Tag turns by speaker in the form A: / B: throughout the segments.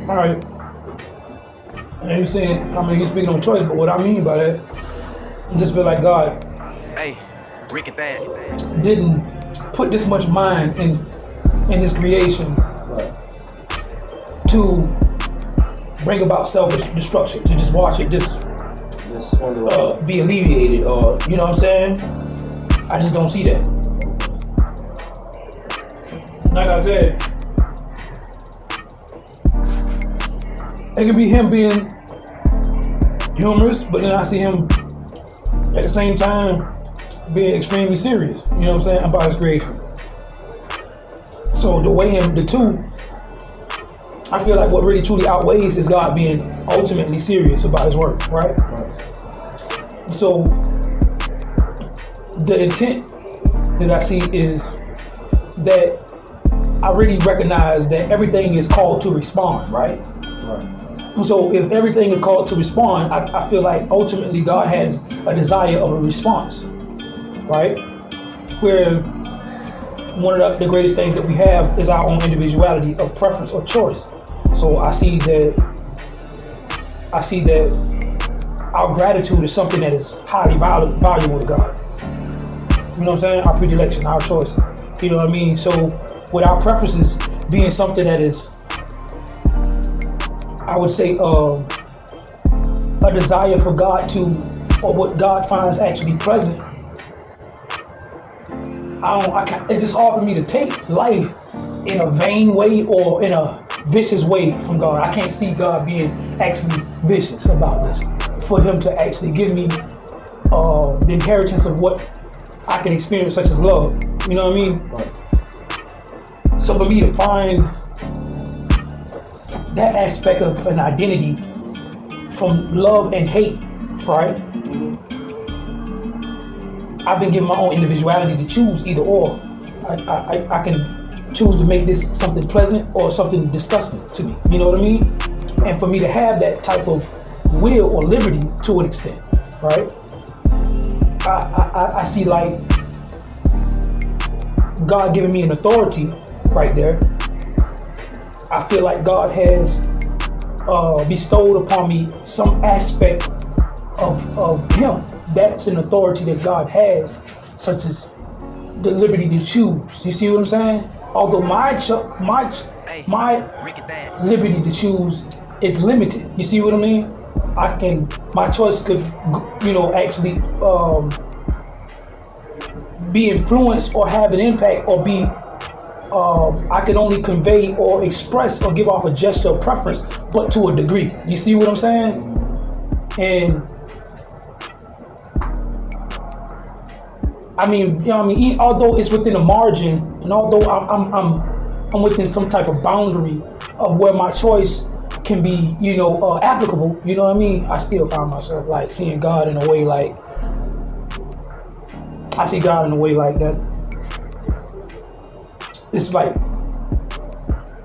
A: All right. And you saying, I mean, you speaking on choice, but what I mean by that, I just feel like God
B: Hey, Rick at that.
A: didn't put this much mind in His creation
C: Right.
A: to bring about self-destruction, to just watch it just
C: Just on the way.
A: be alleviated, or you know what I'm saying? I just don't see that. Like I said, it could be Him being humorous, but then I see Him at the same time being extremely serious, you know what I'm saying, about His creation. So the way in the two, I feel like what really truly outweighs is God being ultimately serious about His work, right? So the intent that I see is that I really recognize that everything is called to respond, right?
C: Right.
A: So if everything is called to respond, I feel like ultimately God has a desire of a response, right? Where one of the greatest things that we have is our own individuality of preference or choice. So I see that our gratitude is something that is highly valuable to God. You know what I'm saying? Our predilection, our choice. You know what I mean? So with our preferences being something that is, I would say, a desire for God to, or what God finds actually present. It's just hard for me to take life in a vain way or in a vicious way from God. I can't see God being actually vicious about this. For Him to actually give me the inheritance of what I can experience, such as love. You know what I mean?
C: Right.
A: So for me to find that aspect of an identity from love and hate, right? I've been given my own individuality to choose either or. I can choose to make this something pleasant or something disgusting to me. You know what I mean? And for me to have that type of will or liberty to an extent, right? I see like God giving me an authority right there. I feel like God has bestowed upon me some aspect of Him. That's an authority that God has, such as the liberty to choose. You see what I'm saying? Although my
B: Rick at that.
A: liberty to choose is limited. You see what I mean? My choice could, actually be influenced or have an impact or be, I can only convey or express or give off a gesture of preference, but to a degree. You see what I'm saying? And I mean, you know what I mean? Although it's within a margin, and although I'm within some type of boundary of where my choice can be, applicable, you know what I mean? I still find myself like seeing God in a way like, I see God in a way like that. It's like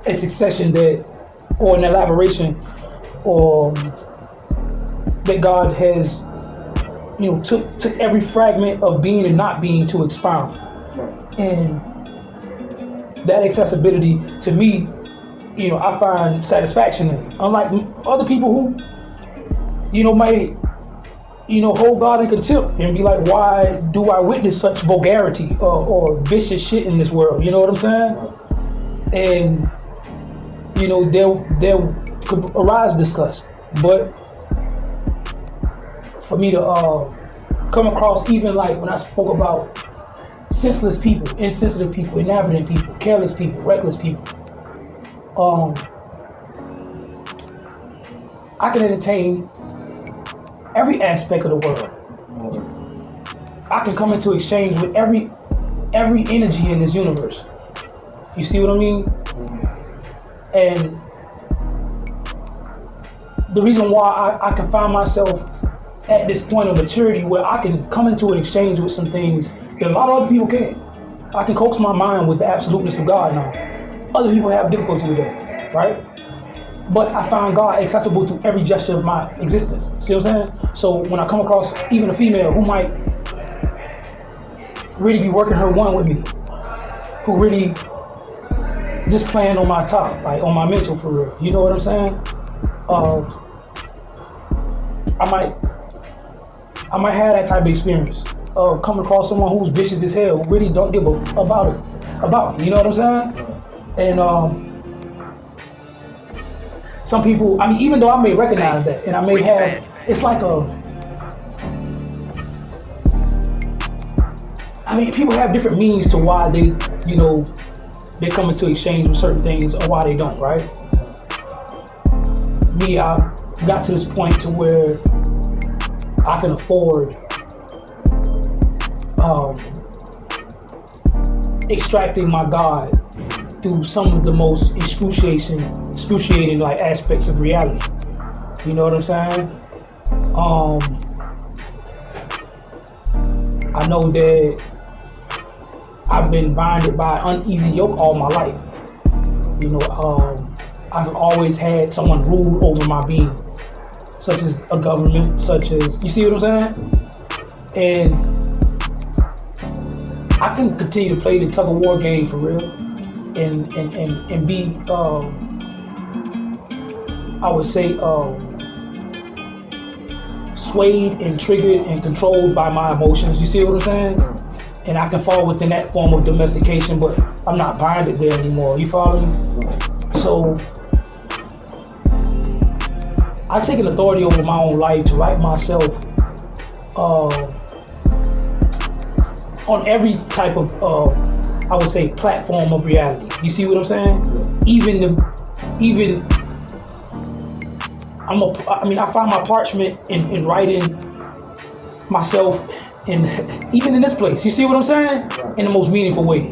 A: a succession or an elaboration, or that God has, took every fragment of being and not being to expound. And that accessibility to me, I find satisfaction in. Unlike other people who, might, hold God in contempt and be like, why do I witness such vulgarity or vicious shit in this world? You know what I'm saying? And, there could arise disgust. But for me to come across, even like when I spoke about senseless people, insensitive people, inavitable people, careless people, reckless people, I can entertain every aspect of the world. I can come into exchange with every energy in this universe. You see what I mean? And the reason why I can find myself at this point of maturity where I can come into an exchange with some things that a lot of other people can't. I can coax my mind with the absoluteness of God now. Other people have difficulty with that, right? But I find God accessible to every gesture of my existence. See what I'm saying? So when I come across even a female who might really be working her one with me, who really just playing on my top, like on my mental for real. You know what I'm saying? I might have that type of experience of coming across someone who's vicious as hell, who really don't give a about it. You know what I'm saying? And some people, I mean, even though I may recognize that, and I may have, it's like I mean, people have different means to why they, you know, they come into exchange with certain things or why they don't, right? Me, I got to this point to where I can afford extracting my God through some of the most excruciating like aspects of reality. You know what I'm saying? I know that I've been binded by uneasy yoke all my life. You know, I've always had someone rule over my being, such as a government, such as, you see what I'm saying? And I can continue to play the tug of war game for real, and be, I would say, swayed and triggered and controlled by my emotions. You see what I'm saying? And I can fall within that form of domestication, but I'm not binded there anymore. You follow me? So I've taken authority over my own life to write myself on every type of, I would say, platform of reality. You see what I'm saying? I find my parchment in writing myself, and even in this place. You see what I'm saying? In the most meaningful way.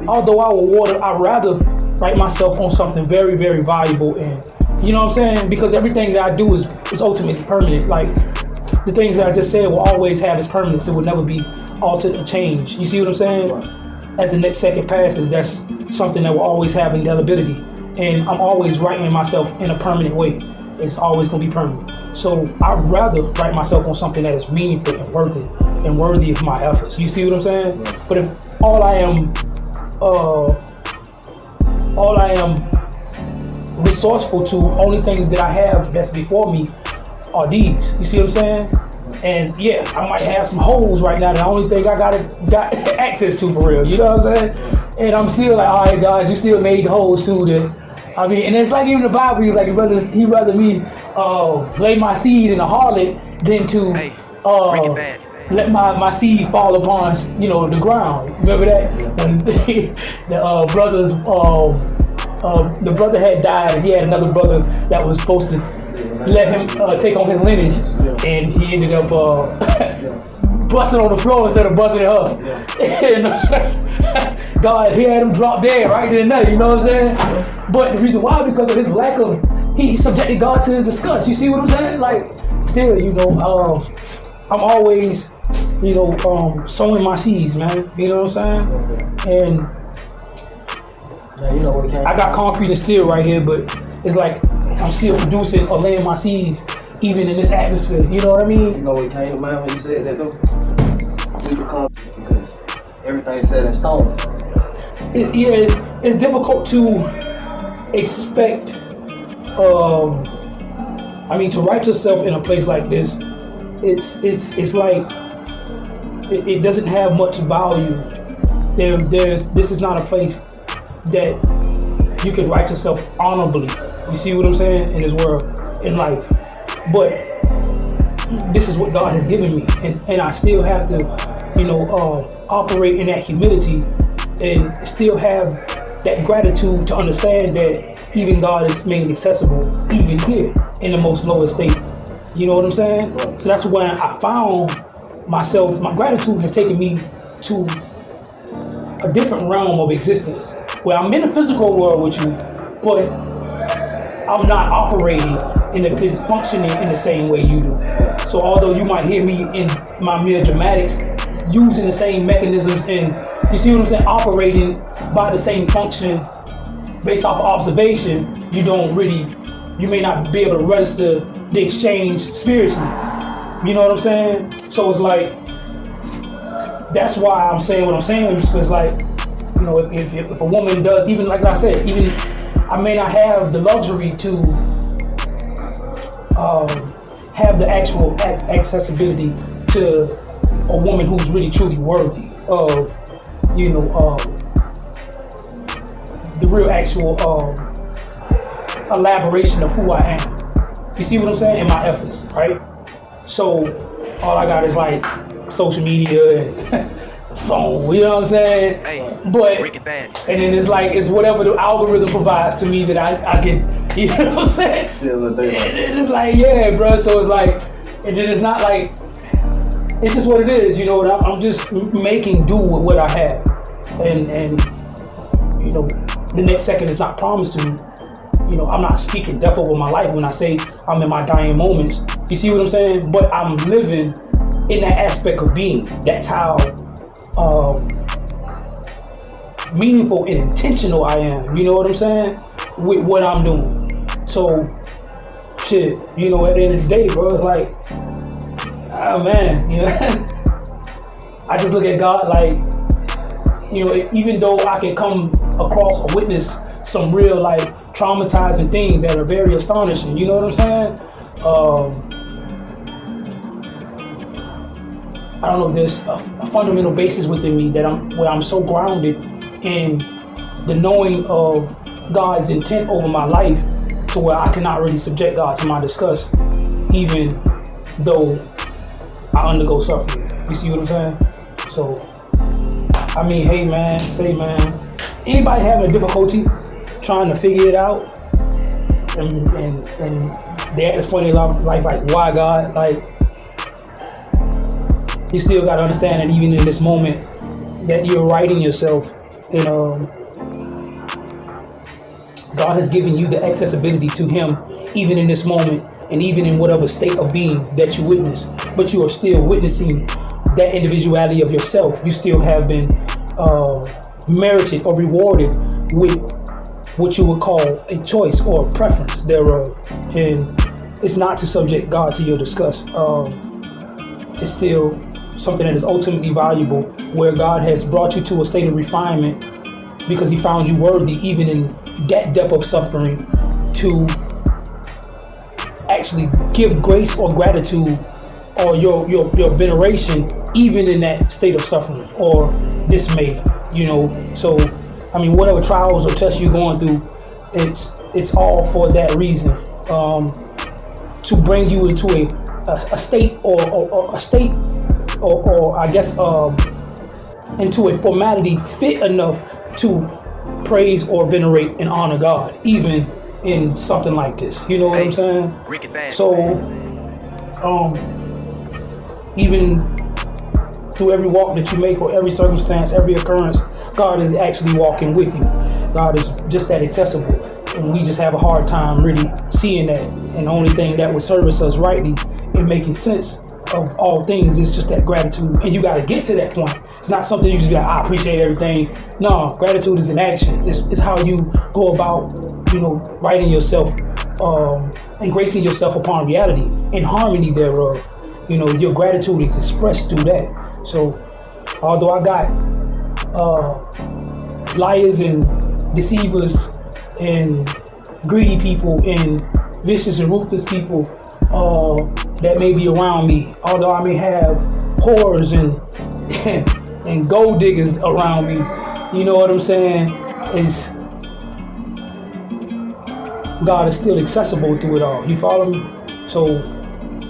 A: Although I'd rather write myself on something very, very valuable, and you know what I'm saying? Because everything that I do is ultimately permanent. Like the things that I just said will always have its permanence. It will never be altered or changed. You see what I'm saying? As the next second passes, that's something that will always have indelibility. And I'm always writing myself in a permanent way. It's always gonna be permanent. So I'd rather write myself on something that is meaningful and worthy of my efforts. You see what I'm saying? But if all I am resourceful to, only things that I have that's before me are these. You see what I'm saying? And yeah, I might have some holes right now that the only thing I got access to for real. You know what I'm saying? And I'm still like, all right, guys, you still made the holes too. I mean, and it's like even the Bible, he's like, he'd rather me lay my seed in a harlot than to let my seed fall upon, you know, the ground. Remember that? When the brother had died, and he had another brother that was supposed to let him take on his lineage, and he ended up busting on the floor instead of busting it up. And God, he had him drop dead right then and there, you know what I'm saying? But the reason why, because of his lack of, he subjected God to his disgust. You see what I'm saying? Like, still, you know, I'm always, you know, sowing my seeds, man. You know what I'm saying? And I got concrete and steel right here, but it's like I'm still producing or laying my seeds even in this atmosphere. You know what I mean?
C: You know what came to mind when you said that though? We become, because everything's set in stone.
A: It's difficult to expect, to write yourself in a place like this, it's like, it doesn't have much value. This is not a place that you can write yourself honorably. You see what I'm saying? In this world, in life. But this is what God has given me, and I still have to, you know, operate in that humility and still have that gratitude to understand that even God is made accessible even here in the most lowest state. You know what I'm saying? So that's when I found myself, my gratitude has taken me to a different realm of existence where I'm in the physical world with you, but I'm not operating functioning in the same way you do. So although you might hear me in my mere dramatics using the same mechanisms and, you see what I'm saying, operating by the same function based off of observation, you may not be able to register the exchange spiritually. You know what I'm saying? So it's like, that's why I'm saying what I'm saying, because like, you know, if a woman does, even like I said, even I may not have the luxury to have the actual accessibility to a woman who's really truly worthy of, you know, the real actual elaboration of who I am. You see what I'm saying? In my efforts, right? So all I got is like social media and phone, you know what I'm saying?
B: Hey,
A: but
B: Rick at that.
A: and then it's like it's whatever the algorithm provides to me that I can, you know what I'm saying?
C: Still a thing.
A: And it's like, yeah, bro. So it's like, and then it's not like, it's just what it is, you know. I'm just making do with what I have, and you know, the next second is not promised to me. You know, I'm not speaking death over my life when I say I'm in my dying moments. You see what I'm saying? But I'm living in that aspect of being. That's how meaningful and intentional I am. You know what I'm saying? With what I'm doing. So, shit, you know, at the end of the day, bro, it's like, oh man, you know, I just look at God like, you know, even though I can come across or witness some real like traumatizing things that are very astonishing, you know what I'm saying? I don't know, there's a fundamental basis within me that where I'm so grounded in the knowing of God's intent over my life to where I cannot really subject God to my disgust, even though I undergo suffering. You see what I'm saying? So, I mean, hey man, say man, anybody having a difficulty trying to figure it out, and they're at this point in their life, like, why God? Like, you still got to understand that even in this moment that you're writing yourself, and God has given you the accessibility to Him, even in this moment, and even in whatever state of being that you witness. But you are still witnessing that individuality of yourself. You still have been merited or rewarded with what you would call a choice or a preference thereof. And it's not to subject God to your disgust. It's still something that is ultimately valuable, where God has brought you to a state of refinement because He found you worthy, even in that depth of suffering, to actually give grace or gratitude or your veneration, even in that state of suffering or dismay, you know. So, I mean, whatever trials or tests you're going through, it's all for that reason, to bring you into a state or a state or I guess into a formality fit enough to praise or venerate and honor God, even in something like this. You know what I'm saying?
B: Rick at that.
A: So, even through every walk that you make or every circumstance, every occurrence, God is actually walking with you. God is just that accessible. And we just have a hard time really seeing that. And the only thing that would service us rightly in making sense of all things is just that gratitude. And you got to get to that point. It's not something you just be like, I appreciate everything. No, gratitude is an action. It's how you go about, you know, writing yourself, and gracing yourself upon reality in harmony thereof. You know, your gratitude is expressed through that. So, although I got liars and deceivers and greedy people and vicious and ruthless people that may be around me, although I may have whores and gold diggers around me, you know what I'm saying, is God is still accessible through it all. You follow me? So,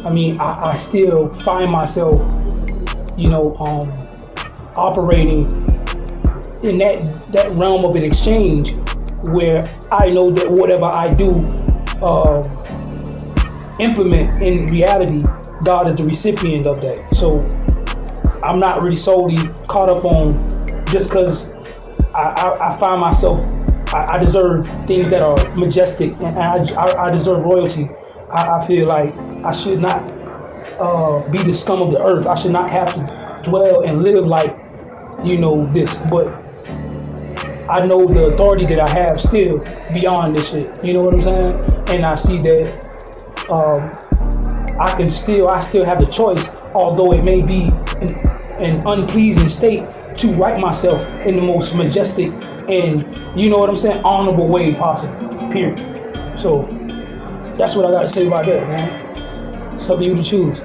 A: I mean, I still find myself, you know, operating in that realm of an exchange where I know that whatever I do implement in reality, God is the recipient of that. So I'm not really solely caught up on just because I find myself, I deserve things that are majestic and I deserve royalty. I feel like I should not be the scum of the earth. I should not have to dwell and live like, you know, this. But I know the authority that I have still beyond this shit. You know what I'm saying? And I see that I still have the choice, although it may be and unpleasing state to right myself in the most majestic and, you know what I'm saying, honorable way possible, period. So that's what I got to say about that, man. It's up to you to choose.